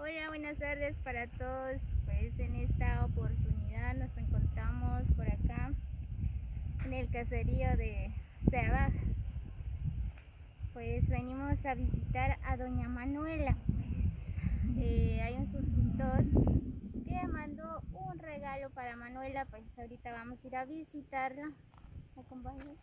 Hola, buenas tardes para todos. Pues en esta oportunidad nos encontramos por acá en el caserío de Sabaj. Pues venimos a visitar a doña Manuela. Hay un suscriptor que mandó un regalo para Manuela. Pues ahorita vamos a ir a visitarla. ¿Me acompañas?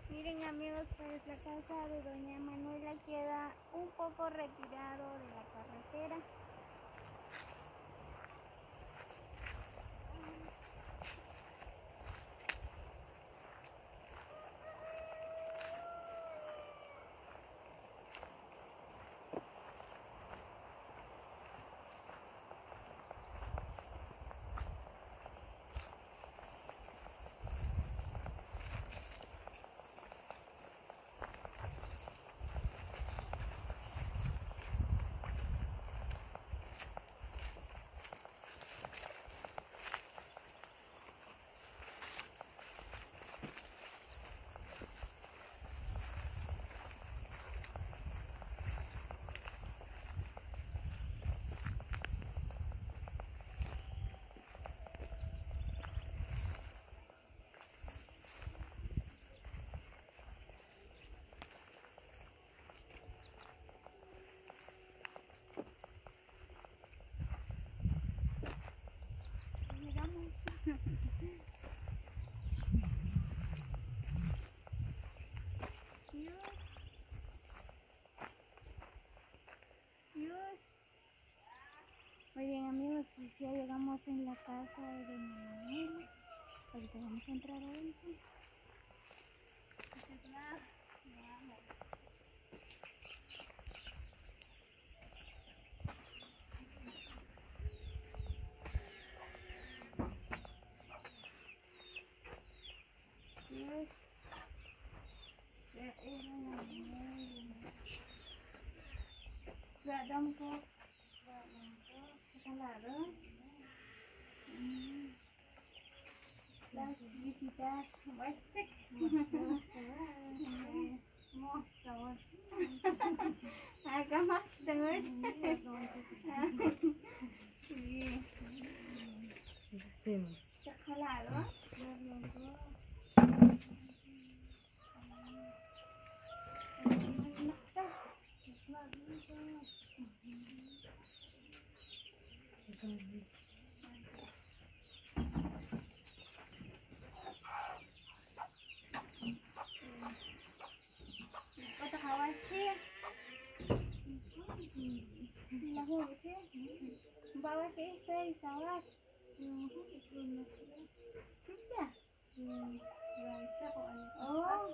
Miren amigos, pues la casa de doña Manuela queda un poco retirado de la carretera. Muy bien amigos, pues ya llegamos en la casa de doña Manuela. Ahorita vamos a entrar adentro. Đông cô là đó đang visitar Westek agak mas dengar sekolah đó Kata kawan sih, lahu sih, bawa sih saya sawat, cica, oh,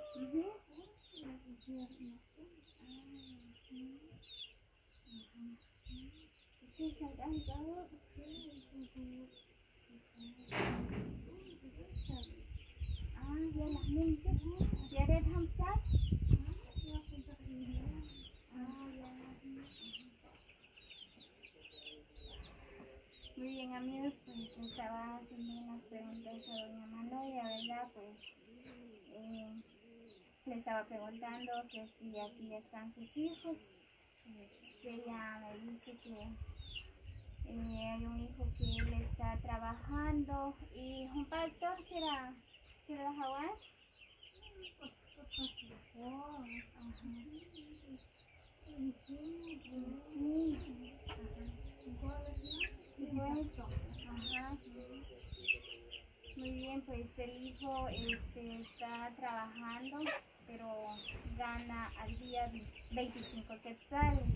sih saya dah tahu, giờ là mình chứ, giờ đây thăm chắc. Muy bien amigos, pues estaba haciendo unas preguntas a doña Manuela y la verdad pues le estaba preguntando que si aquí están sus hijos. Pues ella me dice Hay un hijo que él está trabajando y un pastor será Hawái. Oh, ajá. Ajá. Muy bien, pues el hijo está trabajando, pero gana al día 25 quetzales.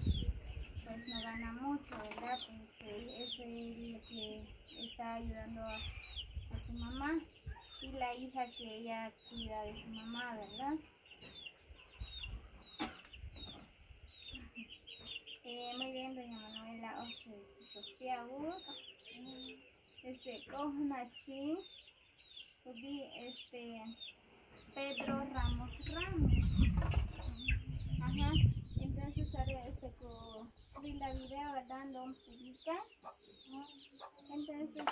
Pues no gana mucho, ¿verdad? Pues es el que está ayudando a su mamá y la hija que ella cuida de su mamá, ¿verdad? Muy bien, doña Manuela. Sofía Kohnachi, Pedro Ramos. Ajá. Entonces ahora la video, ¿verdad? Lo publica. Entonces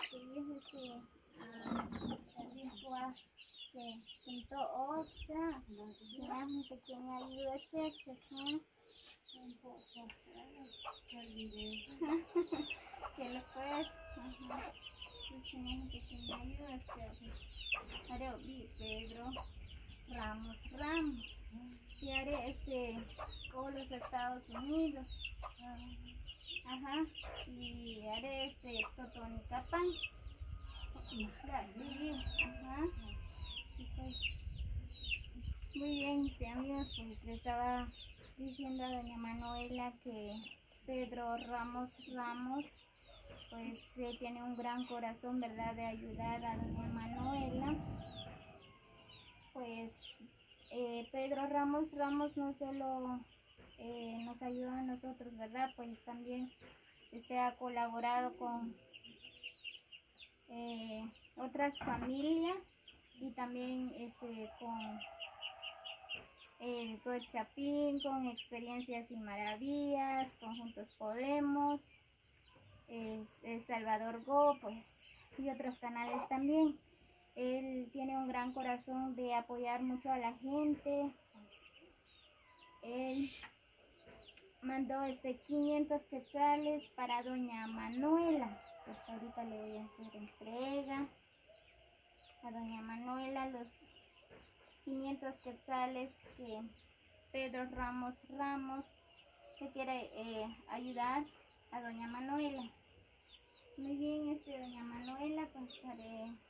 que junto otra, una pequeña ayuda, check. Que lo puedes, pues una pequeña ayuda, ahora Pedro Ramos. Y haré con los Estados Unidos. Ajá. Y haré Totonicapán. Ajá. Y pues, muy bien, amigos, pues le estaba diciendo a doña Manuela que Pedro Ramos, pues tiene un gran corazón, ¿verdad?, de ayudar a doña Manuela. Pues Pedro Ramos no solo nos ayuda a nosotros, ¿verdad? Pues también ha colaborado con otras familias y también con el Chapín, con Experiencias y Maravillas, con Juntos Podemos, El Salvador Go, pues, y otros canales también. Él tiene un gran corazón de apoyar mucho a la gente. Él mandó 500 quetzales para doña Manuela. Pues ahorita le voy a hacer entrega a doña Manuela los 500 quetzales que Pedro Ramos que quiere ayudar a doña Manuela. Muy bien, doña Manuela, pues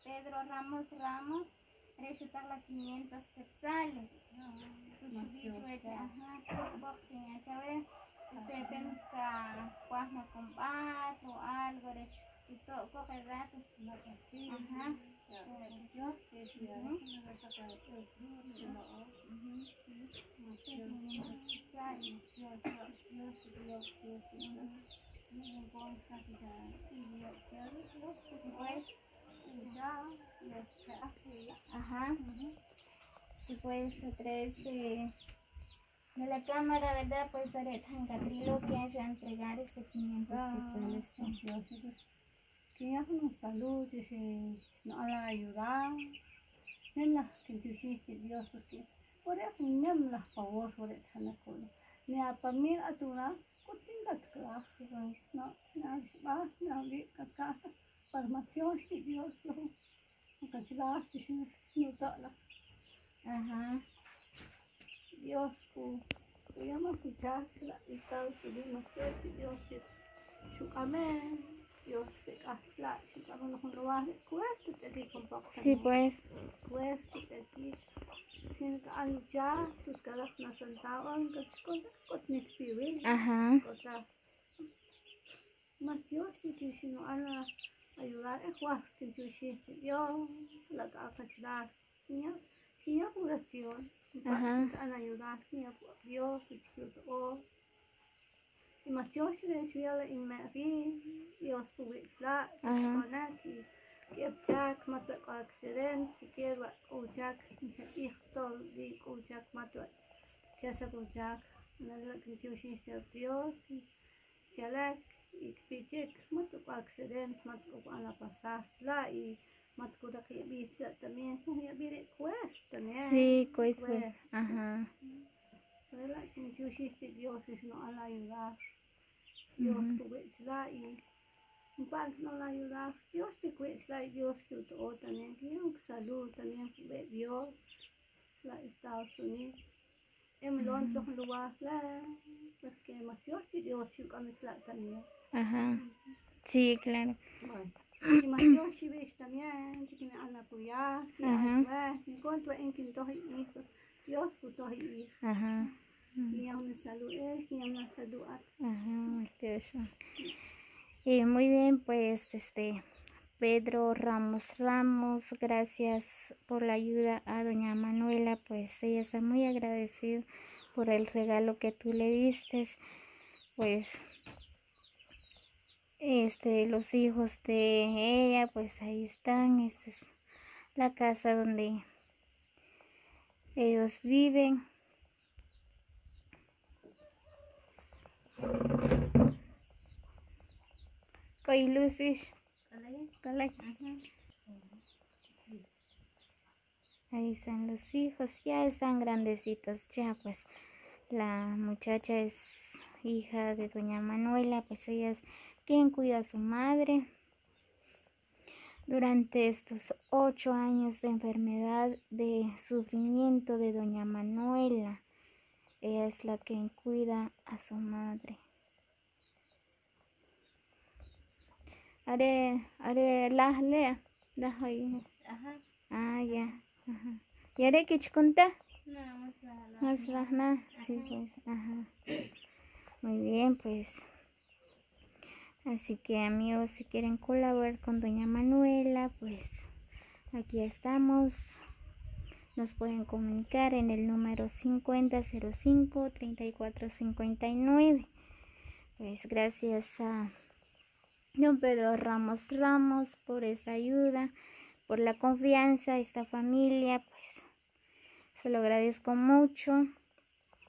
Pedro Ramos haré chutar las 500 quetzales. Cuasna con barro o algo, y todo, coge ratos. Ajá. Ajá. Si puedes traer de la cámara, ¿verdad? Pues haré tan catrilo que haya entregar 500 quetzales. Que un saludo, no a la ayuda, nena, que tú hiciste Dios, porque por eso no me las favor por el teléfono. Ni a para mí a tu lado, contigo clase, no, nada, acá, formación, si Dios, no, que clase, si no tola. Ajá. Dios, que llama su chakra, y tal, si Dios, si Dios, su amén. Dios te casla, si vamos a probar, cuesta aquí con poco. Sí, pues. Cuesta aquí. Tienes que anunciar tus caras no sentaban, que con ni pibe. Ajá. Más Dios, si no van ayudar, es guay, que tú hiciste. Dios, la capacidad. Si no oración, van a ayudar, Dios, todo. Y más Dios le suele inmerir, Dios puede la desconectar, que Jack mató accidente, si quiere o Jack, y todo de o Jack mató, que hace con Jack, la que Dios hizo Dios, que la y Jack mató accidente, mató a la pasada y mató la que viste también, ya viene cuesta, ¿no? Sí, cuesta. Ajá. La que Dios hizo Dios es no a la ayudar. Dios puede y Para no la ayudar, Dios te cuida, Dios que todo también, que salud también, Dios, la Estados Unidos. En otros lugares, porque más Dios también. Ajá. Sí, claro. Bueno, y más Dios ves también, que me han apoyado, que ayudar, en cuanto en que todos hijos, Dios todos hijos. Ajá. Y a una salud es, y a una salud. Ajá, Dios. Muy bien, pues Pedro Ramos, gracias por la ayuda a doña Manuela, pues ella está muy agradecida por el regalo que tú le diste, pues los hijos de ella, pues ahí están, esta es la casa donde ellos viven. Koy Lucis. Ahí están los hijos, ya están grandecitos, ya pues la muchacha es hija de doña Manuela, pues ella es quien cuida a su madre. Durante estos 8 años de enfermedad, de sufrimiento de doña Manuela, ella es la que cuida a su madre. Are la lea, la hoy. Ajá. Ah, ya. Ajá. ¿Y haré que chiconta? No, Más nada. Sí, pues. Ajá. Muy bien, pues. Así que amigos, si quieren colaborar con doña Manuela, pues aquí estamos. Nos pueden comunicar en el número 5005-3459. Pues gracias a don Pedro Ramos por esta ayuda, por la confianza, esta familia, pues se lo agradezco mucho.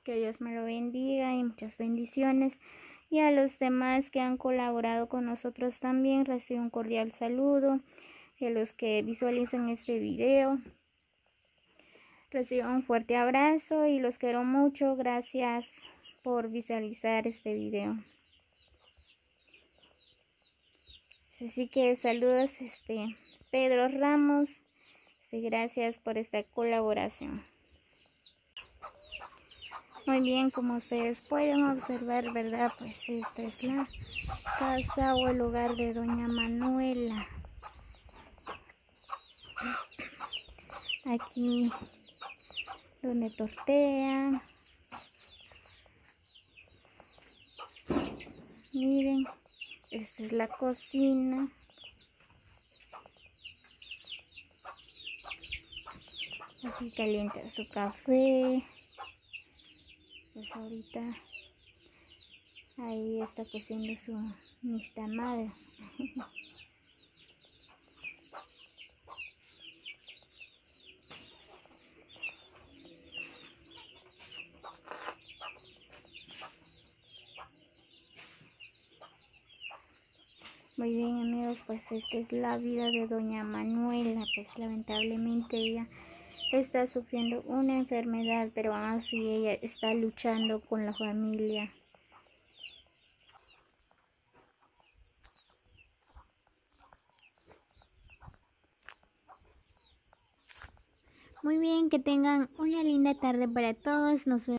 Que Dios me lo bendiga y muchas bendiciones. Y a los demás que han colaborado con nosotros también, recibo un cordial saludo. Y a los que visualizan este video, recibo un fuerte abrazo y los quiero mucho. Gracias por visualizar este video. Así que saludos, Pedro Ramos. Gracias por esta colaboración. Muy bien, como ustedes pueden observar, ¿verdad? Pues esta es la casa o el hogar de doña Manuela. Aquí donde tortean. Miren, esta es la cocina. Aquí calienta su café. Pues ahorita ahí está cociendo su nixtamal. Muy bien amigos, pues esta es la vida de doña Manuela. Pues lamentablemente ella está sufriendo una enfermedad, pero aún así ella está luchando con la familia. Muy bien, que tengan una linda tarde para todos. Nos vemos.